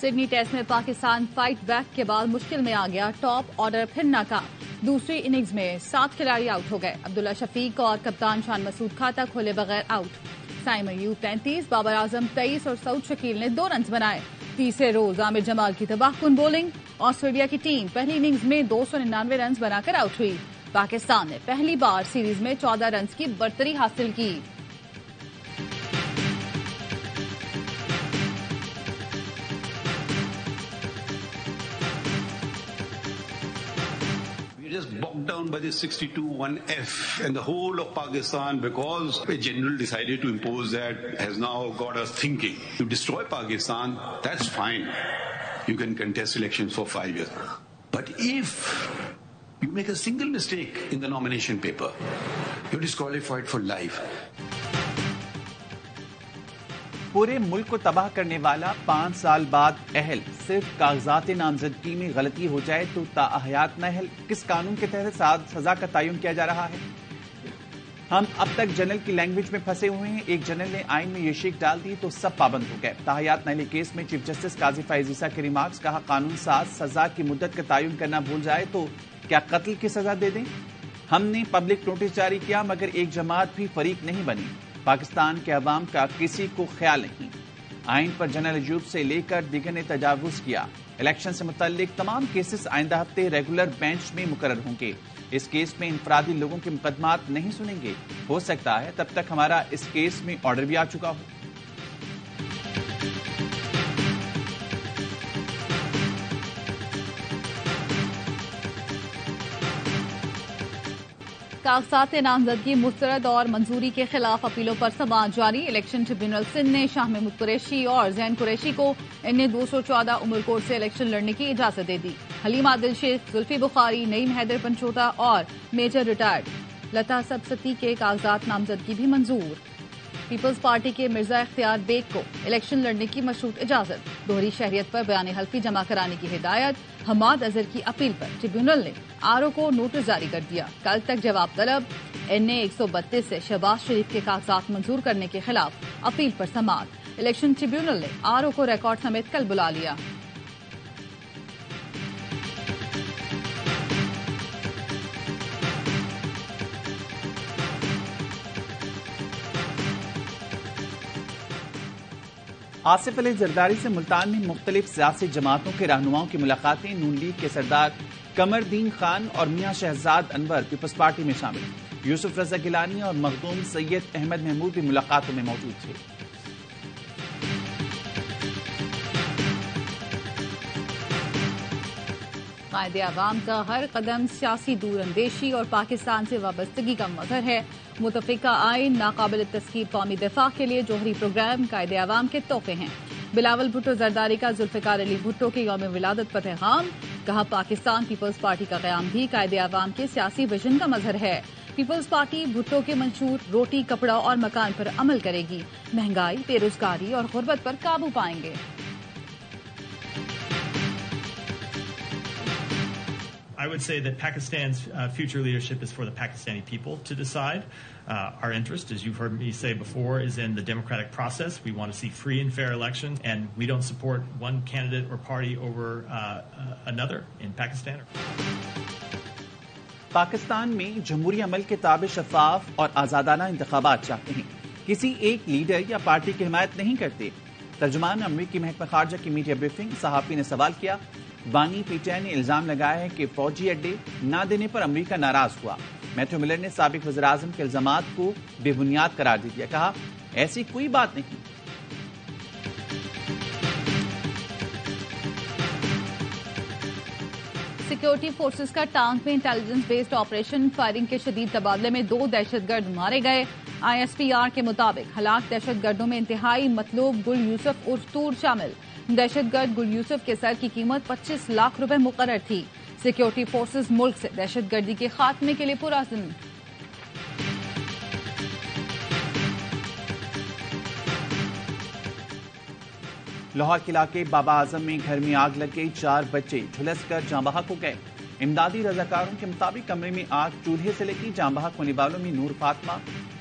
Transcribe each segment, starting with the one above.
Sydney test میں Pakistan fight back کے بعد مشکل میں آ گیا، ٹاپ آرڈر پھر ناکام۔ دوسری اننگز میں 7 کھلاڑی آؤٹ ہو گئے، عبداللہ شفیق اور کپتان شان مسعود کھاتا کھولے بغیر آؤٹ۔ سائم ایوب 33، بابر اعظم 23 اور سعود شکیل نے 2 رنز بنائے۔ تیسرے روز عامر جمال کی تباہ کن بولنگ، آسٹریلیا کی ٹیم پہلی اننگز میں 299 رنز بنا کر آؤٹ ہوئی۔ پاکستان نے پہلی بار سیریز میں 14 رنز کی برتری حاصل کی۔ Just bogged down by this 62-1F and the whole of Pakistan, because a general decided to impose that, has now got us thinking. To destroy Pakistan, that's fine. You can contest elections for 5 years. But if you make a single mistake in the nomination paper, you're disqualified for life. پورے ملک کو تباہ کرنے والا 5 سال بعد اہل، صرف کاغذات نامزدگی میں غلطی ہو جائے تو تاحیات نااہل، کس قانون کے تحت سزا کا تعین کیا جا رہا ہے؟ ہم اب تک جنرل کی لینگویج میں پھنسے ہوئے ہیں، ایک جنرل نے آئین میں یہ شیک ڈال دی تو سب پابند ہو گئے۔ تاحیات نااہلی کیس میں چیف جسٹس قاضی فائز عیسیٰ کے ریمارکس، کہا قانون ساز سزا کی مدت کا تعین کرنا بھول جائے تو کیا قتل کی سزا دے دیں؟ ہم نے پبلک نوٹس جاری کیا مگر ایک جماعت بھی فریق نہیں بنی، پاکستان کے عوام کا کسی کو خیال نہیں۔ آئین پر جنرل ایوب سے لے کر دیگر نے تجاوز کیا۔ الیکشن سے متعلق تمام کیسز آئندہ ہفتے ریگولر بینچ میں مقرر ہوں گے۔ اس کیس میں انفرادی لوگوں کے مقدمات نہیں سنیں گے، ہو سکتا ہے تب تک ہمارا اس کیس میں آرڈر بھی آ چکا ہو۔ کاغذات نامزدگی مسترد اور منظوری کے خلاف اپیلوں پر سماعت جاری۔ الیکشن ٹریبیونل سندھ نے شاہ محمود قریشی اور زین قریشی کو ان 214 عمر کوڈ سے الیکشن لڑنے کی اجازت دے دی۔ حلیم عادل شیخ، زلفی بخاری، نعیم حیدر پنچوٹا اور میجر ریٹائرڈ لتا سبستی کے کاغذات نامزدگی بھی منظور۔ پیپلز پارٹی کے مرزا اختیار بیگ کو الیکشن لڑنے کی مشروط اجازت، دوہری شہریت پر بیان حلفی جمع کرانے کی ہدایت۔ حماد اظہر کی اپیل پر ٹریبیونل نے آرو کو نوٹس جاری کر دیا، کل تک جواب طلب۔ این اے 132 سے شہباز شریف کے کاغذات منظور کرنے کے خلاف اپیل پر سماعت۔ الیکشن ٹریبیونل نے آرو کو ریکارڈ سمیت کل بلا لیا۔ آصف علی زرداری سے ملتان میں مختلف سیاسی جماعتوں کے رہنماؤں کی ملاقاتیں، نون لیگ کے سردار قمردین خان اور میاں شہزاد انور پیپلز پارٹی میں شامل۔ یوسف رضا گیلانی اور مخدوم سید احمد محمود بھی ملاقاتوں میں موجود تھے۔ قائد عوام کا ہر قدم سیاسی دور اندیشی اور پاکستان سے وابستگی کا مظہر ہے۔ متفقہ آئین ناقابل تسخیر قومی دفاع کے لیے جوہری پروگرام قائد عوام کے تحفے ہیں۔ بلاول بھٹو زرداری کا ذوالفقار علی بھٹو کے یوم ولادت پر پیغام، کہا پاکستان پیپلز پارٹی کا قیام بھی قائد عوام کے سیاسی ویژن کا مظہر ہے۔ پیپلز پارٹی بھٹو کے منشور روٹی، کپڑا اور مکان پر عمل کرے گی، مہنگائی، بے روزگاری اور غربت پر قابو پائیں گے۔ I would say that Pakistan's future leadership is for the Pakistani people to decide. Our interest, as you've heard me say before, is in the democratic process. We want to see free and fair elections, and we don't support one candidate or party over another in Pakistan. Pakistan میں جمہوری عمل کے تابع شفاف اور آزادانہ انتخابات چاہتے ہیں، کسی ایک لیڈر یا پارٹی کی حمایت نہیں کرتے۔ ترجمان امریکی محکمہ خارجہ کی میڈیا بریفنگ، صحافی نے سوال کیا۔ بانی پی ٹی آئی نے الزام لگایا ہے کہ فوجی اڈے نہ دینے پر امریکہ ناراض ہوا۔ میتھیو ملر نے سابق وزیر اعظم کے الزامات کو بے بنیاد قرار دے دیا، کہا ایسی کوئی بات نہیں۔ سیکورٹی فورسز کا ٹانک میں انٹیلیجنس بیسڈ آپریشن، فائرنگ کے شدید تبادلے میں 2 دہشت گرد مارے گئے۔ آئی ایس پی آر کے مطابق ہلاک دہشت گردوں میں انتہائی مطلوب گل یوسف عرف طور شامل۔ دہشت گرد گل یوسف کے سر کی قیمت 25 لاکھ روپے مقرر تھی۔ سیکورٹی فورسز ملک سے دہشت گردی کے خاتمے کے لیے پرعزم۔ لاہور کے علاقے بابا اعظم میں گھر میں آگ لگ گئی، 4 بچے جھلس کر جاں بحق ہو گئے۔ امدادی رضاکاروں کے مطابق کمرے میں آگ چولہے سے لگی، جاں بحق ہونے والوں میں نور فاطمہ،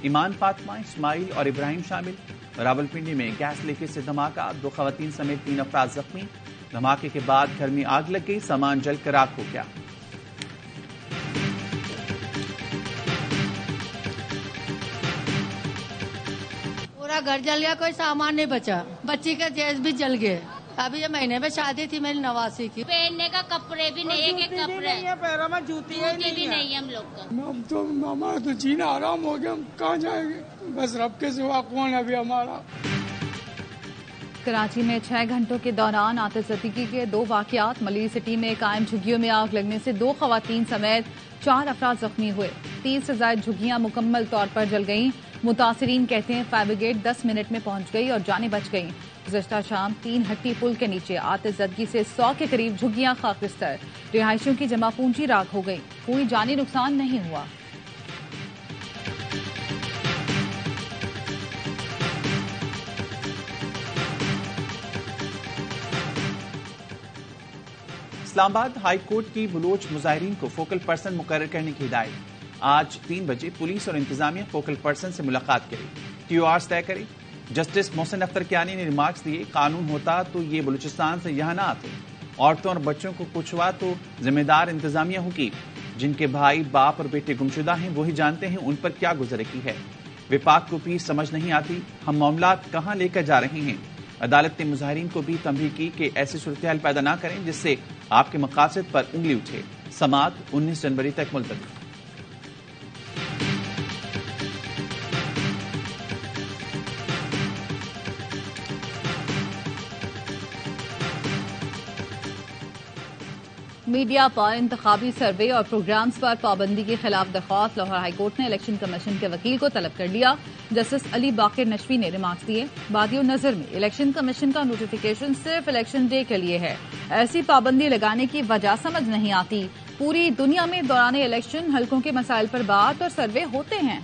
ایمان فاطمہ، اسماعیل اور ابراہیم شامل۔ راولپنڈی میں گیس لیکیج سے دھماکہ، 2 خواتین سمیت 3 افراد زخمی۔ دھماکے کے بعد گھر میں آگ لگ گئی، سامان جل کر راکھ ہو گیا۔ پورا گھر جل گیا، کوئی سامان نہیں بچا، بچی کا جیز بھی جل گئے۔ ابھی یہ مہینے میں شادی تھی میری نواسی کی، پہننے کا کپڑے بھی نہیں ہے، کہ کپڑے پیروں میں جوتی بھی نہیں ہے ہم لوگ کا۔ اب تو ہمارا تو جینا آرام ہو گیا، ہم کہاں جائیں گے؟ بس رب کے سوا کون ہے ابھی ہمارا۔ کراچی میں 6 گھنٹوں کے دوران آتش زدگی کے 2 واقعات، ملی سٹی میں قائم جھگیوں میں آگ لگنے سے 2 خواتین سمیت 4 افراد زخمی ہوئے۔ 30 سے زائد جھگیاں مکمل طور پر جل گئیں۔ متاثرین کہتے ہیں فائر بریگیڈ 10 منٹ میں پہنچ گئی اور جانیں بچ گئیں۔ گزشتہ شام 3 ہٹی پل کے نیچے آتش زدگی سے 100 کے قریب جھگیاں خاکستر، رہائشیوں کی جمع پونجی راکھ ہو گئی، کوئی جانی نقصان نہیں ہوا۔ اسلام آباد ہائی کورٹ کی بلوچ مظاہرین کو فوکل پرسن مقرر کرنے کی ہدایت۔ آج 3 بجے پولیس اور انتظامیہ فوکل پرسن سے ملاقات کرے، TORs طے کرے۔ جسٹس محسن اختر کیانی نے ریمارکس دیے، قانون ہوتا تو یہ بلوچستان سے یہاں نہ آتے، عورتوں اور بچوں کو کچھ ہوا تو ذمہ دار انتظامیہ ہوگی، جن کے بھائی باپ اور بیٹے گمشدہ ہیں وہی جانتے ہیں ان پر کیا گزرگی ہے۔ وفاق کو بھی سمجھ نہیں آتی ہم معاملات کہاں لے کر جا رہے ہیں۔ عدالت نے مظاہرین کو بھی تنبیہ کی کہ ایسی صورتحال پیدا نہ کریں جس سے آپ کے مقاصد پر انگلی اٹھے۔ سماعت 19 جنوری تک ملتوی۔ میڈیا پر انتخابی سروے اور پروگرامز پر پابندی کے خلاف درخواست، لاہور ہائی کورٹ نے الیکشن کمیشن کے وکیل کو طلب کر لیا۔ جسٹس علی باقر نشوی نے ریمارکس دیے، بادی نظر میں الیکشن کمیشن کا نوٹیفیکیشن صرف الیکشن ڈے کے لیے ہے، ایسی پابندی لگانے کی وجہ سمجھ نہیں آتی۔ پوری دنیا میں دوران الیکشن حلقوں کے مسائل پر بات اور سروے ہوتے ہیں۔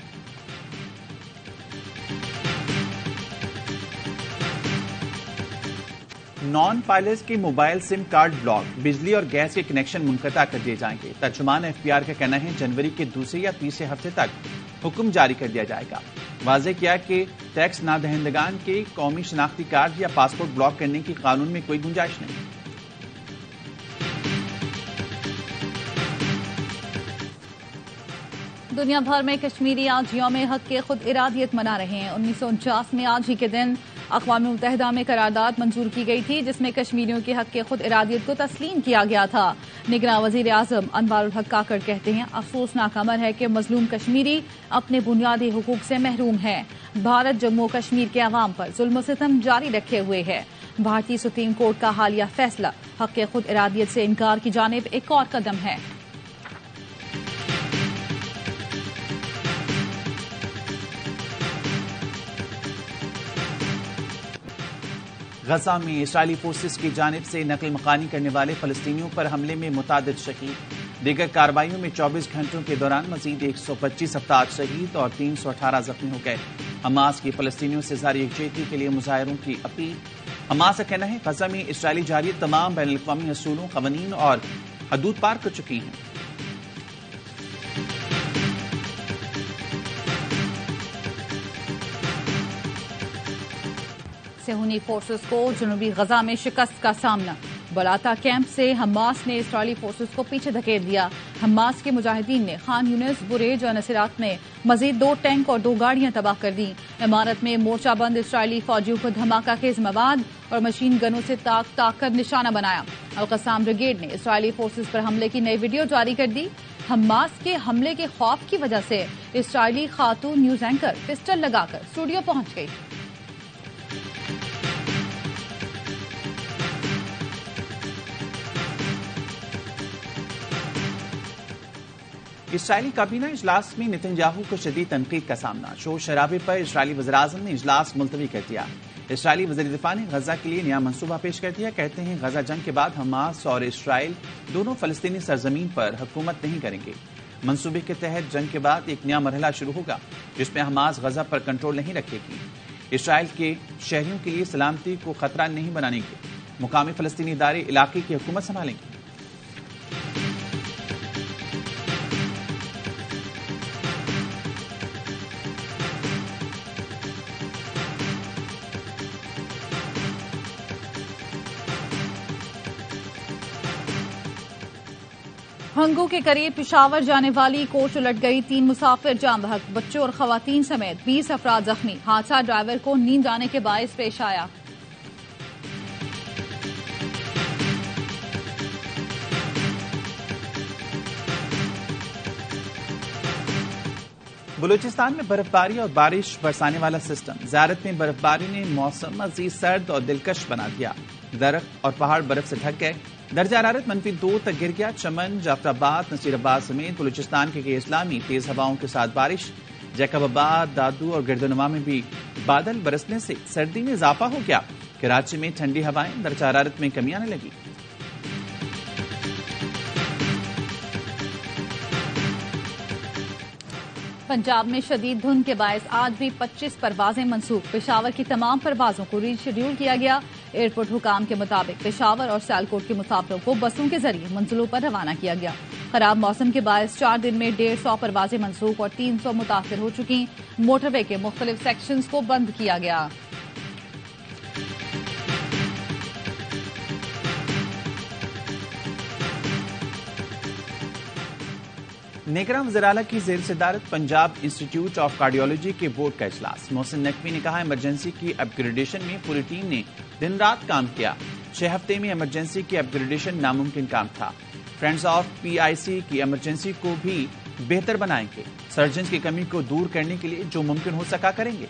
نان پائلٹس کے موبائل سم کارڈ بلاک، بجلی اور گیس کے کنیکشن منقطع کر دیے جائیں گے۔ ترجمان FPR کا کہنا ہے جنوری کے دوسرے یا تیسرے ہفتے تک حکم جاری کر دیا جائے گا۔ واضح کیا کہ ٹیکس نہ دہندگان کے قومی شناختی کارڈ یا پاسپورٹ بلاک کرنے کی قانون میں کوئی گنجائش نہیں۔ دنیا بھر میں کشمیری آج یوم حق کے خود ارادیت منا رہے ہیں۔ 1949 میں آج ہی کے دن اقوام متحدہ میں قرارداد منظور کی گئی تھی جس میں کشمیریوں کے حق کے خود ارادیت کو تسلیم کیا گیا تھا۔ نگراں وزیر اعظم انوار الحق کاکڑ کہتے ہیں افسوسناک امر ہے کہ مظلوم کشمیری اپنے بنیادی حقوق سے محروم ہے۔ بھارت جموں کشمیر کے عوام پر ظلم و ستم جاری رکھے ہوئے ہے۔ بھارتی سپریم کورٹ کا حالیہ فیصلہ حق کے خود ارادیت سے انکار کی جانب ایک اور قدم ہے۔ غزہ میں اسرائیلی فورسز کی جانب سے نقل مکانی کرنے والے فلسطینیوں پر حملے میں متعدد شہید، دیگر کارروائیوں میں 24 گھنٹوں کے دوران مزید 125 افراد شہید اور 318 زخمی ہو گئے۔ حماس کی فلسطینیوں سے ظاہری یکجہتی کے لیے مظاہروں کی اپیل۔ حماس کا کہنا ہے غزہ میں اسرائیلی جارحیت تمام بین الاقوامی اصولوں، قوانین اور حدود پار کر چکی ہیں۔ صہیونی فورسز کو جنوبی غزہ میں شکست کا سامنا، بلاتا کیمپ سے حماس نے اسرائیلی فورسز کو پیچھے دھکیل دیا۔ حماس کے مجاہدین نے خان یونس، بریج اور نصیرات میں مزید 2 ٹینک اور 2 گاڑیاں تباہ کر دیں۔ عمارت میں مورچہ بند اسرائیلی فوجیوں کو دھماکہ خیز مواد اور مشین گنوں سے تاک تاک کر نشانہ بنایا۔ القسام بریگیڈ نے اسرائیلی فورسز پر حملے کی نئی ویڈیو جاری کر دی۔ حماس کے حملے کے خوف کی وجہ سے اسرائیلی خاتون نیوز اینکر پسٹل لگا کر اسٹوڈیو پہنچ گئی۔ اسرائیلی کابینہ اجلاس میں نتن یاہو کو شدید تنقید کا سامنا، شور شرابے پر اسرائیلی وزیراعظم نے اجلاس ملتوی کر دیا۔ اسرائیلی وزیر دفاع نے غزہ کے لیے نیا منصوبہ پیش کر دیا، کہتے ہیں غزہ جنگ کے بعد حماس اور اسرائیل دونوں فلسطینی سرزمین پر حکومت نہیں کریں گے۔ منصوبے کے تحت جنگ کے بعد ایک نیا مرحلہ شروع ہوگا جس میں حماس غزہ پر کنٹرول نہیں رکھے گی، اسرائیل کے شہریوں کے لیے سلامتی کو خطرہ نہیں بنانے گے، مقامی فلسطینی ادارے علاقے کی حکومت سنبھالیں گے۔ ہنگو کے قریب پشاور جانے والی کوچ الٹ گئی، 3 مسافر جاں بحق، بچوں اور خواتین سمیت 20 افراد زخمی۔ حادثہ ڈرائیور کو نیند آنے کے باعث پیش آیا۔ بلوچستان میں برف باری اور بارش برسانے والا سسٹم، زیارت میں برف باری نے موسم مزید سرد اور دلکش بنا دیا۔ درخت اور پہاڑ برف سے ڈھک گئے، درجہ حرارت -2 تک گر گیا۔ چمن، جعفر آباد، نصیر آباد سمیت بلوچستان کے کئی اضلاع میں تیز ہواؤں کے ساتھ بارش۔ جیکب آباد، دادو اور گردنما میں بھی بادل برسنے سے سردی میں اضافہ ہو گیا۔ کراچی میں ٹھنڈی ہوائیں، درجہ حرارت میں کمی آنے لگی۔ پنجاب میں شدید دھند کے باعث آج بھی 25 پروازیں منسوخ۔ پشاور کی تمام پروازوں کو ری شیڈول کیا گیا۔ ایئرپورٹ حکام کے مطابق پشاور اور سیالکوٹ کے مسافروں کو بسوں کے ذریعے منزلوں پر روانہ کیا گیا۔ خراب موسم کے باعث 4 دن میں 150 پروازیں منسوخ اور 300 متاثر ہو چکی۔ موٹر وے کے مختلف سیکشنز کو بند کیا گیا۔ نیگراں وزیراعلیٰ کی زیر صدارت پنجاب انسٹیٹیوٹ آف کارڈیولوجی کے بورڈ کا اجلاس۔ محسن نقوی نے کہا ایمرجنسی کی اپ گریڈیشن میں پوری ٹیم نے دن رات کام کیا۔ 6 ہفتے میں ایمرجنسی کی اپ گریڈیشن ناممکن کام تھا۔ فرینڈز آف PIC کی ایمرجنسی کو بھی بہتر بنائیں گے۔ سرجنز کی کمی کو دور کرنے کے لیے جو ممکن ہو سکا کریں گے۔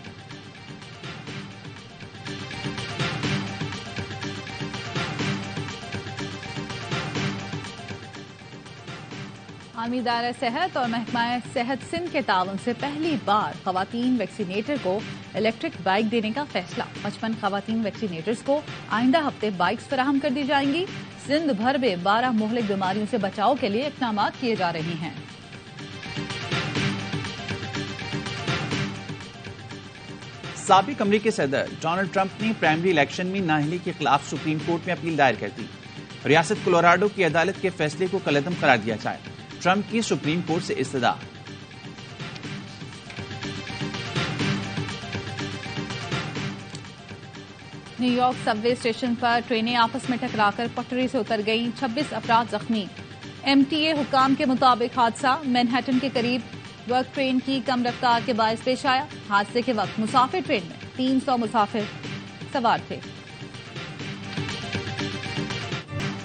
عالمی ادارہ صحت اور محکمہ صحت سندھ کے تعاون سے پہلی بار خواتین ویکسینیٹر کو الیکٹرک بائک دینے کا فیصلہ۔ 55 خواتین ویکسینیٹرز کو آئندہ ہفتے بائکس فراہم کر دی جائیں گی۔ سندھ بھر میں 12 مہلک بیماریوں سے بچاؤ کے لیے اقدامات کیے جا رہے ہیں۔ سابق امریکی صدر ڈونلڈ ٹرمپ نے پرائمری الیکشن میں نااہلی کے خلاف سپریم کورٹ میں اپیل دائر کر دی۔ ریاست کولوراڈو کی عدالت کے فیصلے کو کالعدم قرار دیا جائے، ٹرمپ کی سپریم کورٹ سے استدعا۔ نیو یارک سب وے اسٹیشن پر ٹرینیں آپس میں ٹکرا کر پٹری سے اتر گئیں، 26 افراد زخمی۔ MTA حکام کے مطابق حادثہ مینہٹن کے قریب ورک ٹرین کی کم رفتار کے باعث پیش آیا۔ حادثے کے وقت مسافر ٹرین میں 300 مسافر سوار تھے۔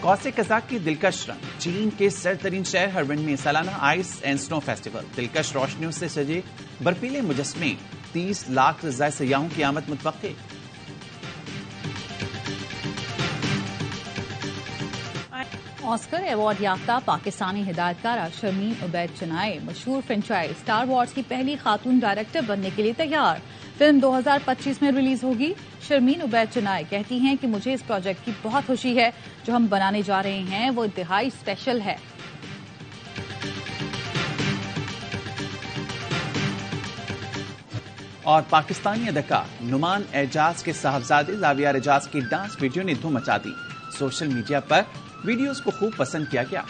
قوس قزاق کی دلکش رنگ، چین کے سرترین شہر ہرون میں سالانہ آئس اینڈ سنو فیسٹیول۔ دلکش روشنیوں سے سجے برفیلے مجسمے، 30 لاکھ سے زائد سیاحوں کی آمد متوقع۔ آسکر ایوارڈ یافتہ پاکستانی ہدایت کارہ شرمین عبید چنائے مشہور فرنچائز اسٹار وارز کی پہلی خاتون ڈائریکٹر بننے کے لیے تیار۔ فلم 2025 میں ریلیز ہوگی۔ شرمین عبید چنائے کہتی ہیں کہ مجھے اس پروجیکٹ کی بہت خوشی ہے، جو ہم بنانے جا رہے ہیں وہ انتہائی اسپیشل ہے۔ اور پاکستانی اداکار نعمان اعجاز کے صاحبزادے زاویہ اعجاز کی ڈانس ویڈیو نے دھوم مچا دی۔ سوشل میڈیا پر ویڈیوز کو خوب پسند کیا گیا۔